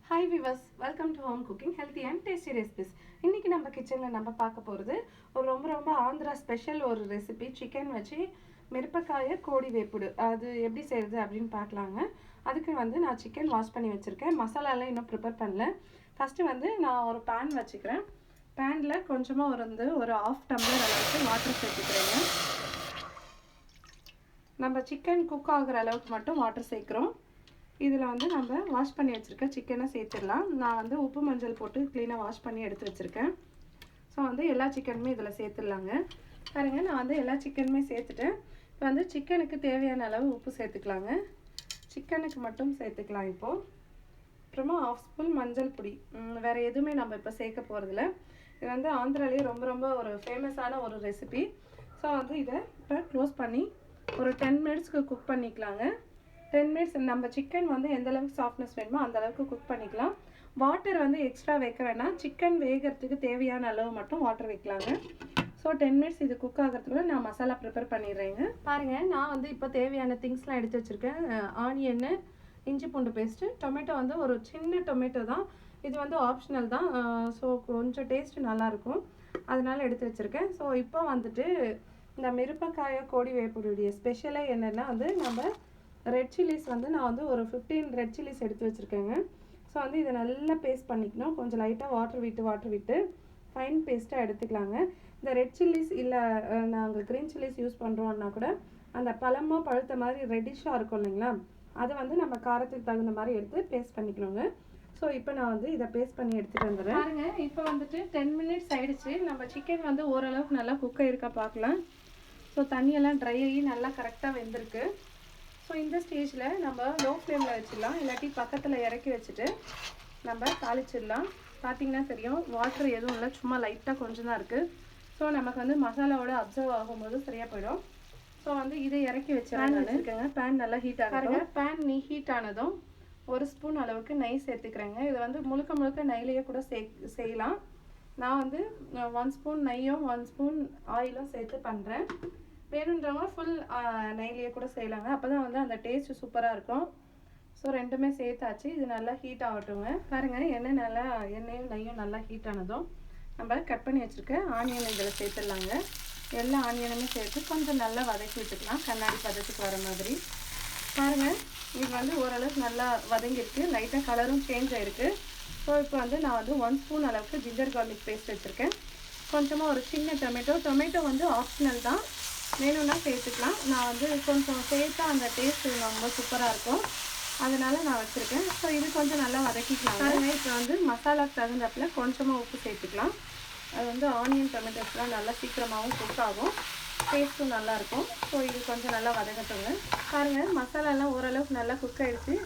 Hi viewers, welcome to Home Cooking Healthy and Tasty Recipes. இன்னைக்கு நம்ம கிச்சன்ல நம்ம பார்க்க போறது ஒரு ரொம்ப ஆந்திரா ஸ்பெஷல் ஒரு ரெசிபி சிக்கன் வச்சு மிரப்பக்காய கோடி வேப்புடு. அது எப்படி செய்யறது அப்படின்னு பார்க்கலாங்க. அதுக்கு வந்து நான் சிக்கன் வாஷ் பண்ணி வச்சிருக்கேன். மசாலா எல்லாம் இன்னும் ப்ரிப்பேர் பண்ணல. ஃபர்ஸ்ட் வந்து நான் ஒரு pan வச்சுக்கிறேன். panல கொஞ்சமா ஒரு 1/2 டம்ளர் அளவுக்கு வாட்டர் சேர்த்துக்கிறேங்க. நம்ம சிக்கன் குக் ஆகுற அளவுக்கு மட்டும் வாட்டர் சேர்க்கிறோம். இதில் வந்து நம்ம வாஷ் பண்ணி வச்சுருக்க சிக்கனை சேர்த்துடலாம். நான் வந்து உப்பு மஞ்சள் போட்டு க்ளீனாக வாஷ் பண்ணி எடுத்து வச்சுருக்கேன். ஸோ வந்து எல்லா சிக்கனுமே இதில் சேர்த்துடலாங்க. பாருங்க, நான் வந்து எல்லா சிக்கனுமே சேர்த்துட்டேன். இப்போ வந்து சிக்கனுக்கு தேவையான அளவு உப்பு சேர்த்துக்கலாங்க. சிக்கனுக்கு மட்டும் சேர்த்துக்கலாம் இப்போது. அப்புறமா 1/2 ஸ்பூன் மஞ்சள் பொடி. வேறு எதுவுமே நம்ம இப்போ சேர்க்க போகிறதில்ல. இது வந்து ஆந்திராலேயே ரொம்ப ஒரு ஃபேமஸான ஒரு ரெசிபி. ஸோ வந்து இதை இப்போ க்ளோஸ் பண்ணி ஒரு 10 மினிட்ஸ்க்கு குக் பண்ணிக்கலாங்க. 10 மினிட்ஸ் நம்ம சிக்கன் வந்து எந்த அளவுக்கு சாஃப்ட்னஸ் வேணுமோ அந்த அளவுக்கு குக் பண்ணிக்கலாம். வாட்டர் வந்து எக்ஸ்ட்ரா வைக்க வேணாம். சிக்கன் வேகிறதுக்கு தேவையான அளவு மட்டும் வாட்டர் வைக்கலாங்க. ஸோ 10 மினிட்ஸ் இது குக் ஆகிறதுக்குள்ள நான் மசாலா ப்ரிப்பேர் பண்ணிடுறேங்க. பாருங்கள், நான் வந்து இப்போ தேவையான திங்ஸ்லாம் எடுத்து வச்சுருக்கேன். ஆனியன்னு, இஞ்சி பூண்டு பேஸ்ட்டு, டொமேட்டோ வந்து ஒரு சின்ன டொமேட்டோ தான். இது வந்து ஆப்ஷனல் தான். ஸோ கொஞ்சம் டேஸ்ட்டு நல்லாயிருக்கும், அதனால் எடுத்து வச்சுருக்கேன். ஸோ இப்போ வந்துட்டு இந்த மிரப்பக்காய கோடி வேப்புடைய ஸ்பெஷலே என்னென்னா வந்து நம்ம ரெட் சில்லிஸ் வந்து நான் வந்து ஒரு 15 ரெட் சில்லிஸ் எடுத்து வச்சுருக்கேங்க. ஸோ வந்து இதை நல்லா பேஸ்ட் பண்ணிக்கணும். கொஞ்சம் லைட்டாக வாட்டர் விட்டு ஃபைன் பேஸ்ட்டாக எடுத்துக்கலாங்க. இந்த ரெட் சில்லிஸ் இல்லை நாங்கள் க்ரீன் சில்லிஸ் யூஸ் பண்ணுறோன்னா கூட அந்த பழமாக பழுத்த மாதிரி ரெட்டிஷாக இருக்கும் இல்லைங்களா, அதை வந்து நம்ம காரத்துக்கு தகுந்த மாதிரி எடுத்து பேஸ்ட் பண்ணிக்கணுங்க. ஸோ இப்போ நான் வந்து இதை பேஸ்ட் பண்ணி எடுத்துகிட்டு வந்துடுறேன். பாருங்க, இப்போ வந்துட்டு 10 மினிட்ஸ் ஆகிடுச்சு. நம்ம சிக்கன் வந்து ஓரளவுக்கு நல்லா குக் ஆகிருக்கா பார்க்கலாம். ஸோ தண்ணியெல்லாம் ட்ரை ஆகி நல்லா கரெக்டாக வெந்திருக்கு. ஸோ இந்த ஸ்டேஜில் நம்ம லோ ஃப்ளேமில் வச்சிடலாம், இல்லாட்டி பக்கத்தில் இறக்கி வச்சுட்டு நம்ம தாளிச்சிடலாம். பார்த்திங்கன்னா தெரியும், வாட்டர் எதுவும் இல்லை, சும்மா லைட்டாக கொஞ்சம் தான் இருக்குது. ஸோ நமக்கு வந்து மசாலாவோட அப்சர்வ் ஆகும்போது சரியாக போயிடும். ஸோ வந்து இதை இறக்கி வச்சுருக்கேங்க. பேன் நல்லா ஹீட் ஆகுங்க. பேன் ஹீட் ஆனதும் 1 ஸ்பூன் அளவுக்கு நெய் சேர்த்துக்கிறேங்க. இது வந்து முழுக்க நெய்லேயே கூட செய்யலாம். நான் வந்து 1 ஸ்பூன் நெய்யும் 1 ஸ்பூன் ஆயிலும் சேர்த்து பண்ணுறேன். வேணுன்றவங்க ஃபுல் நெய்லேயே கூட செய்யலாங்க. அப்போ தான் வந்து அந்த டேஸ்ட்டு சூப்பராக இருக்கும். ஸோ ரெண்டுமே சேர்த்தாச்சு. இது நல்லா ஹீட் ஆகட்டுங்க. பாருங்கள், எண்ணெயும் நெய்யும் நல்லா ஹீட் ஆனதும் நம்ம கட் பண்ணி வச்சுருக்க ஆனியன் இதில் சேர்த்துடலாங்க. எல்லா ஆனியனுமே சேர்த்து கொஞ்சம் நல்லா வதக்கி விட்டுக்கலாம், கண்ணாடி பதத்துக்கு வர மாதிரி. பாருங்கள், இது வந்து ஓரளவுக்கு நல்லா வதங்கிருக்கு, லைட்டாக கலரும் சேஞ்ச் ஆகிருக்கு. ஸோ இப்போ வந்து நான் வந்து 1 ஸ்பூன் அளவுக்கு ஜிஞ்சர் கார்லிக் பேஸ்ட் வச்சுருக்கேன். கொஞ்சமாக ஒரு சின்ன டொமேட்டோ வந்து ஆப்ஷனல் தான், வேணும்னா சேர்த்துக்கலாம். நான் வந்து கொஞ்சம் சேர்த்தா அந்த டேஸ்ட் ரொம்ப சூப்பராக இருக்கும், அதனால் நான் வச்சுருக்கேன். ஸோ இது கொஞ்சம் நல்லா வதக்கிக்கலாம். பாருங்கள், இப்போ வந்து மசாலாவுக்கு தகுந்தப்பில் கொஞ்சமாக உப்பு சேர்த்துக்கலாம். அது வந்து ஆனியன் டொமேட்டோஸ்லாம் நல்லா சீக்கிரமாகவும் குக் ஆகும், டேஸ்ட்டும் நல்லாயிருக்கும். ஸோ இது கொஞ்சம் நல்லா வதக்கட்டுங்க. பாருங்கள், மசாலாலாம் ஓரளவுக்கு நல்லா குக் ஆகிடுச்சு.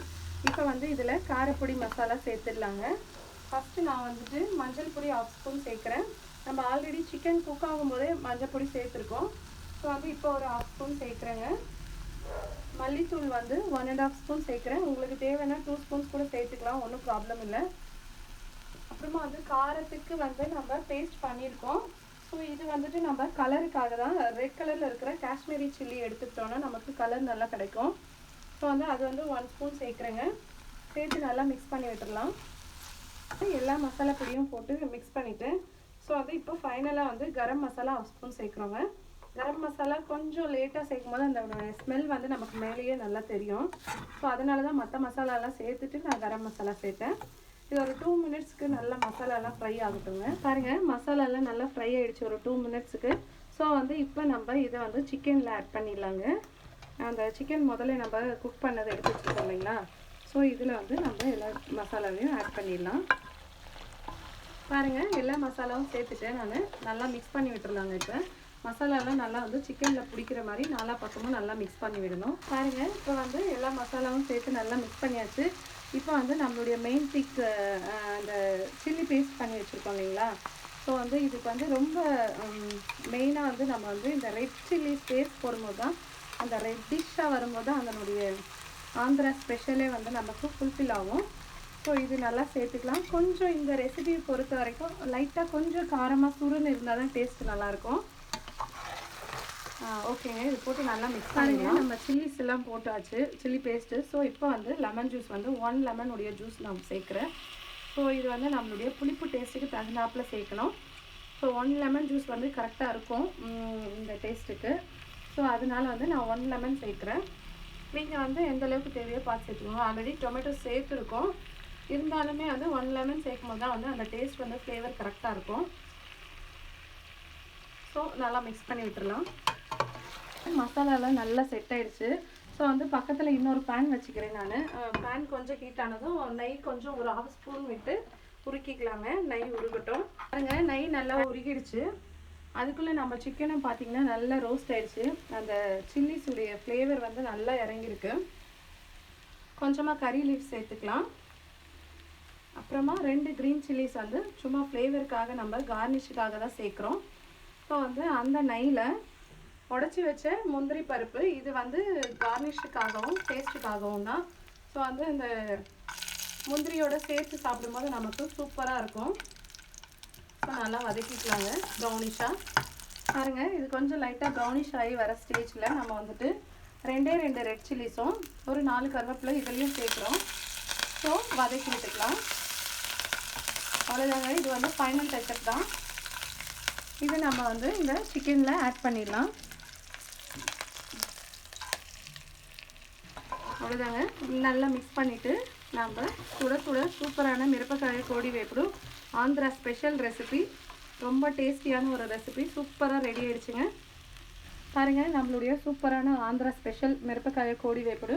இப்போ வந்து இதில் காரப்பொடி மசாலா சேர்த்துடலாங்க. ஃபஸ்ட்டு நான் வந்துட்டு மஞ்சள் பொடி 1/2 ஸ்பூன் சேர்க்குறேன். நம்ம ஆல்ரெடி சிக்கன் குக் ஆகும்போதே மஞ்சள் பொடி சேர்த்துருக்கோம். ஸோ வந்து இப்போ ஒரு 1/2 ஸ்பூன் சேர்க்குறேங்க. மல்லித்தூள் வந்து 1.5 ஸ்பூன் சேர்க்குறேன். உங்களுக்கு தேவைன்னா 2 ஸ்பூன்ஸ் கூட சேர்த்துக்கலாம், ஒன்றும் ப்ராப்ளம் இல்லை. அப்புறமா வந்து காரத்துக்கு வந்து நம்ம பேஸ்ட் பண்ணியிருக்கோம். ஸோ இது வந்துட்டு நம்ம கலருக்காக தான், ரெட் கலரில் இருக்கிற காஷ்மீரி சில்லி எடுத்துக்கிட்டோன்னா நமக்கு கலர் நல்லா கிடைக்கும். ஸோ வந்து அது வந்து 1 ஸ்பூன் சேர்க்குறேங்க. சேர்த்து நல்லா மிக்ஸ் பண்ணி விட்டுடலாம். எல்லா மசாலா பொடியும் போட்டு மிக்ஸ் பண்ணிவிட்டு ஸோ வந்து இப்போ ஃபைனலாக வந்து கரம் மசாலா 1/2 ஸ்பூன் சேர்க்குறோங்க. கரம் மசாலா கொஞ்சம் லேட்டாக சேர்க்கும் போது அந்த ஸ்மெல் வந்து நமக்கு மேலேயே நல்லா தெரியும். ஸோ அதனால தான் மற்ற மசாலாலாம் சேர்த்துட்டு நான் கரம் மசாலா சேர்த்தேன். இது ஒரு 2 மினிட்ஸ்க்கு நல்லா மசாலாலாம் ஃப்ரை ஆகட்டுங்க. பாருங்கள், மசாலாலாம் நல்லா ஃப்ரை ஆகிடுச்சு ஒரு 2 மினிட்ஸுக்கு. ஸோ வந்து இப்போ நம்ம இதை வந்து சிக்கனில் ஆட் பண்ணிடலாங்க. அந்த சிக்கன் முதல்ல நம்ம குக் பண்ணதை எடுத்து வச்சுருக்கோம் இல்லைங்களா, ஸோ இதில் வந்து நம்ம எல்லா மசாலாவையும் ஆட் பண்ணிடலாம். பாருங்கள், எல்லா மசாலாவும் சேர்த்துட்டு நான் நல்லா மிக்ஸ் பண்ணி விட்டுருலாங்க. இப்போ மசாலாலாம் நல்லா வந்து சிக்கனில் பிடிக்கிற மாதிரி நாலா பக்கமும் நல்லா மிக்ஸ் பண்ணி விடணும். பாருங்கள், இப்போ வந்து எல்லா மசாலாவும் சேர்த்து நல்லா மிக்ஸ் பண்ணியாச்சு. இப்போ வந்து நம்மளுடைய மெயின் திக் அந்த சில்லி பேஸ்ட் பண்ணி வச்சுருக்கோம் இல்லைங்களா, ஸோ வந்து இதுக்கு வந்து ரொம்ப மெயினாக வந்து நம்ம வந்து இந்த ரெட் சில்லி பேஸ்ட் போடும்போது தான், அந்த ரெட்டிஷாக வரும்போது தான் அதனுடைய ஆந்திரா ஸ்பெஷலே வந்து நமக்கு ஃபுல்ஃபில் ஆகும். ஸோ இது நல்லா சேர்த்துக்கலாம். கொஞ்சம் இந்த ரெசிபியை பொறுத்த வரைக்கும் லைட்டாக கொஞ்சம் காரமாக சுருன்னு இருந்தால் தான் டேஸ்ட் நல்லாயிருக்கும். ஓகேங்க, இது போட்டு நல்லா மிக்ஸ் பண்ணிடலாம். நம்ம சில்லிஸ் எல்லாம் போட்டாச்சு, சில்லி பேஸ்ட்டு. ஸோ இப்போ வந்து லெமன் ஜூஸ் வந்து 1 லெமன் உடைய ஜூஸ் நான் சேர்க்குறேன். ஸோ இது வந்து நம்மளுடைய புளிப்பு டேஸ்ட்டுக்கு தகுந்தாப்பில் சேர்க்கணும். ஸோ 1 லெமன் ஜூஸ் வந்து கரெக்டாக இருக்கும் இந்த டேஸ்ட்டுக்கு. ஸோ அதனால வந்து நான் 1 லெமன் சேர்க்குறேன். நீங்கள் வந்து எந்த அளவுக்கு தேவையோ பார்த்து சேர்த்துக்கோங்க. ஆல்ரெடி டொமேட்டோ சேர்த்துருக்கோம், இருந்தாலுமே வந்து 1 லெமன் சேர்க்கும் போது தான் வந்து அந்த டேஸ்ட் வந்து ஃப்ளேவர் கரெக்டாக இருக்கும். ஸோ நல்லா மிக்ஸ் பண்ணி விட்டுடலாம். மசாலாலாம் நல்லா செட் ஆயிடுச்சு. ஸோ வந்து பக்கத்தில் இன்னொரு பேன் வச்சுக்கிறேன் நான். பேன் கொஞ்சம் ஹீட் ஆனதும் நெய் கொஞ்சம் ஒரு 1/2 ஸ்பூன் விட்டு உருக்கிக்கலாங்க. நெய் உருகட்டும். பாருங்க, நெய் நல்லா உருகிடுச்சு. அதுக்குள்ளே நம்ம சிக்கனும் பார்த்திங்கன்னா நல்லா ரோஸ்ட் ஆயிடுச்சு. அந்த சில்லிஸுடைய ஃப்ளேவர் வந்து நல்லா இறங்கியிருக்கு. கொஞ்சமாக கறி லீஃப் சேர்த்துக்கலாம். அப்புறமா 2 க்ரீன் சில்லிஸ் வந்து சும்மா ஃப்ளேவருக்காக நம்ம கார்னிஷுக்காக தான் சேர்க்குறோம். ஸோ வந்து அந்த நெய்யில் உடச்சி வச்ச முந்திரி பருப்பு, இது வந்து கார்னிஷுக்காகவும் டேஸ்ட்டுக்காகவும் தான். ஸோ வந்து இந்த முந்திரியோடு சேர்த்து சாப்பிடும்போது நமக்கு சூப்பராக இருக்கும். ஸோ நல்லா வதக்கிக்கலாங்க ப்ரௌனிஷாக. பாருங்கள், இது கொஞ்சம் லைட்டாக ப்ரௌனிஷ் ஆகி வர ஸ்டேஜில் நம்ம வந்துட்டு 2 ரெட் சில்லிஸும் ஒரு 4 கருவேப்பிலை இதுலேயும் சேர்க்குறோம். ஸோ வதக்கி விட்டுக்கலாம். அவ்வளோதாங்க, இது வந்து ஃபைனல் டச்சப் தான். இது நம்ம வந்து இந்த சிக்கனில் ஆட் பண்ணிடலாம். அவ்வளோதாங்க, நல்லா மிக்ஸ் பண்ணிவிட்டு நம்ம சுட சுட சூப்பரான மிரப்பக்காய கோடி வேப்புடு ஆந்திரா ஸ்பெஷல் ரெசிபி, ரொம்ப டேஸ்டியான ஒரு ரெசிபி, சூப்பராக ரெடி ஆகிடுச்சுங்க. பாருங்கள், நம்மளுடைய சூப்பரான ஆந்திரா ஸ்பெஷல் மிரப்பக்காய கோடி வேப்புடு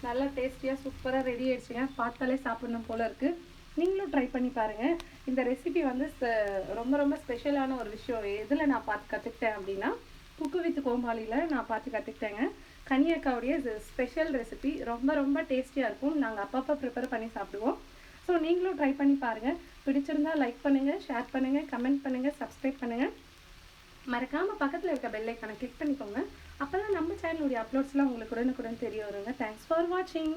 நல்லா டேஸ்டியாக சூப்பராக ரெடி ஆகிடுச்சுங்க. பார்த்தாலே சாப்பிடணும் போல் இருக்குது. நீங்களும் ட்ரை பண்ணி பாருங்கள். இந்த ரெசிபி வந்து ரொம்ப ரொம்ப ஸ்பெஷலான ஒரு விஷயம். எதில் நான் பார்த்து கற்றுக்கிட்டேன் அப்படின்னா, குக்கு வித் கோமாளியில் நான் பார்த்து கற்றுக்கிட்டேங்க. கனியக்காவுடைய ஸ்பெஷல் ரெசிபி ரொம்ப ரொம்ப டேஸ்டியாக இருக்கும். நாங்கள் அப்பப்போ ப்ரிப்பேர் பண்ணி சாப்பிடுவோம். ஸோ நீங்களும் ட்ரை பண்ணி பாருங்கள். பிடிச்சிருந்தால் லைக் பண்ணுங்கள், ஷேர் பண்ணுங்கள், கமெண்ட் பண்ணுங்கள், சப்ஸ்கிரைப் பண்ணுங்கள். மறக்காமல் பக்கத்தில் இருக்க பெல் ஐக்கானை கிளிக் பண்ணிக்கோங்க. அப்போ தான் நம்ம சேனலுடைய அப்லோட்ஸ்லாம் உங்களுக்கு உடனுக்குடன் தெரிய வருங்க. தேங்க்ஸ் ஃபார் வாட்சிங்.